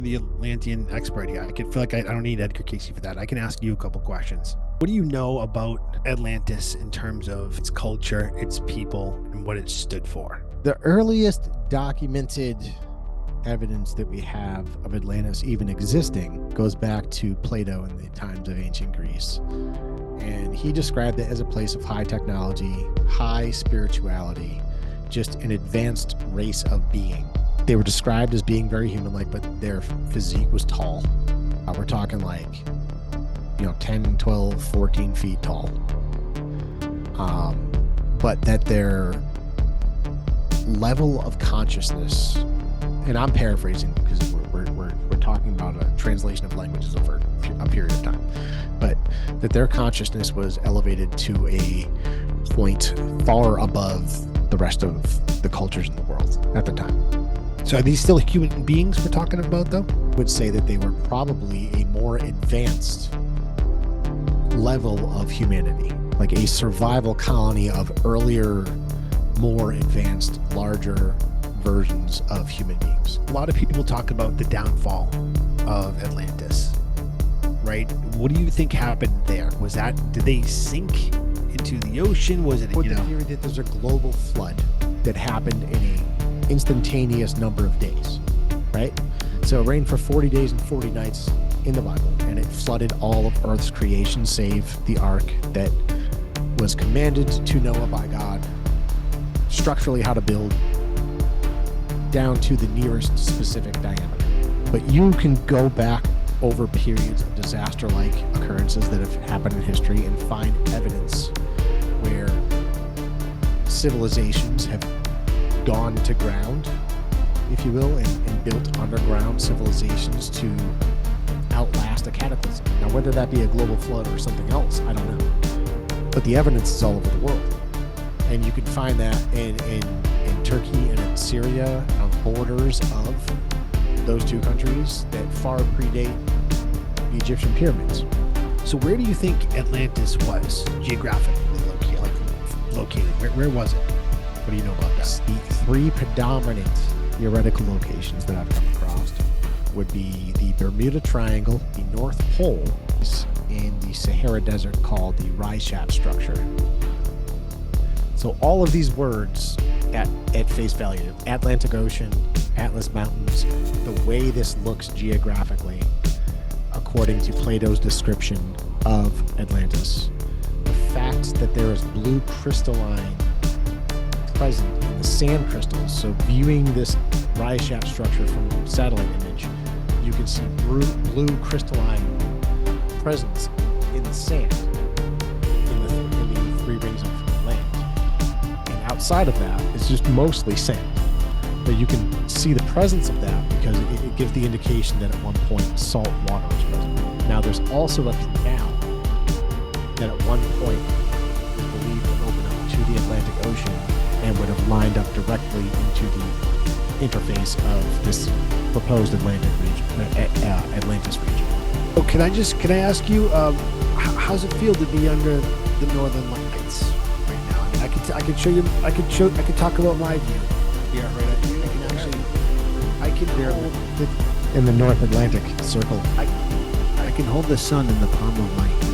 The Atlantean expert here. I can feel like I don't need Edgar Casey for that. I can ask you a couple questions. What do you know about Atlantis in terms of its culture, its people, and what it stood for? The earliest documented evidence that we have of Atlantis even existing goes back to Plato in the times of ancient Greece. And he described it as a place of high technology, high spirituality, just an advanced race of being. They were described as being very human-like, but their physique was tall. We're talking like, 10, 12, 14 feet tall. But that their level of consciousness, and I'm paraphrasing because we're talking about a translation of languages over a period of time, but that their consciousness was elevated to a point far above the rest of the cultures in the world at the time. So are these still human beings we're talking about, though? I would say that they were probably a more advanced level of humanity, like a survival colony of earlier, more advanced, larger versions of human beings. A lot of people talk about the downfall of Atlantis, right? What do you think happened there? Did they sink into the ocean? Was it, With the theory that there's a global flood that happened in a instantaneous number of days, right? So it rained for 40 days and 40 nights in the Bible, and it flooded all of Earth's creation save the ark that was commanded to Noah by God, structurally how to build down to the nearest specific diameter. But you can go back over periods of disaster-like occurrences that have happened in history and find evidence where civilizations have gone to ground, if you will, and built underground civilizations to outlast a cataclysm. Now, whether that be a global flood or something else, I don't know. But the evidence is all over the world. And you can find that in Turkey and in Syria, on the borders of those two countries that far predate the Egyptian pyramids. So where do you think Atlantis was geographically located? Where was it? What do you know about that? The three predominant theoretical locations that I've come across would be the Bermuda Triangle, the North Pole, in the Sahara Desert called the hu5sh structure. So all of these words at face value, Atlantic Ocean, Atlas Mountains, the way this looks geographically, according to Plato's description of Atlantis, the fact that there is blue crystalline present in the sand crystals. So viewing this hu5sh structure from satellite image, you can see blue crystalline presence in the sand in the three rings of land. And outside of that, it's just mostly sand. But you can see the presence of that because it gives the indication that at one point salt water was present. Now there's also a canal that at one point was believed to open up to the Atlantic Ocean and would have lined up directly into the interface of this proposed Atlantis region. Oh, can I ask you, how's it feel to be under the Northern Lights right now? I mean, I could show you. I could talk about my view. Yeah, right. I can hold in the North Atlantic Circle. I can hold the sun in the palm of my hand.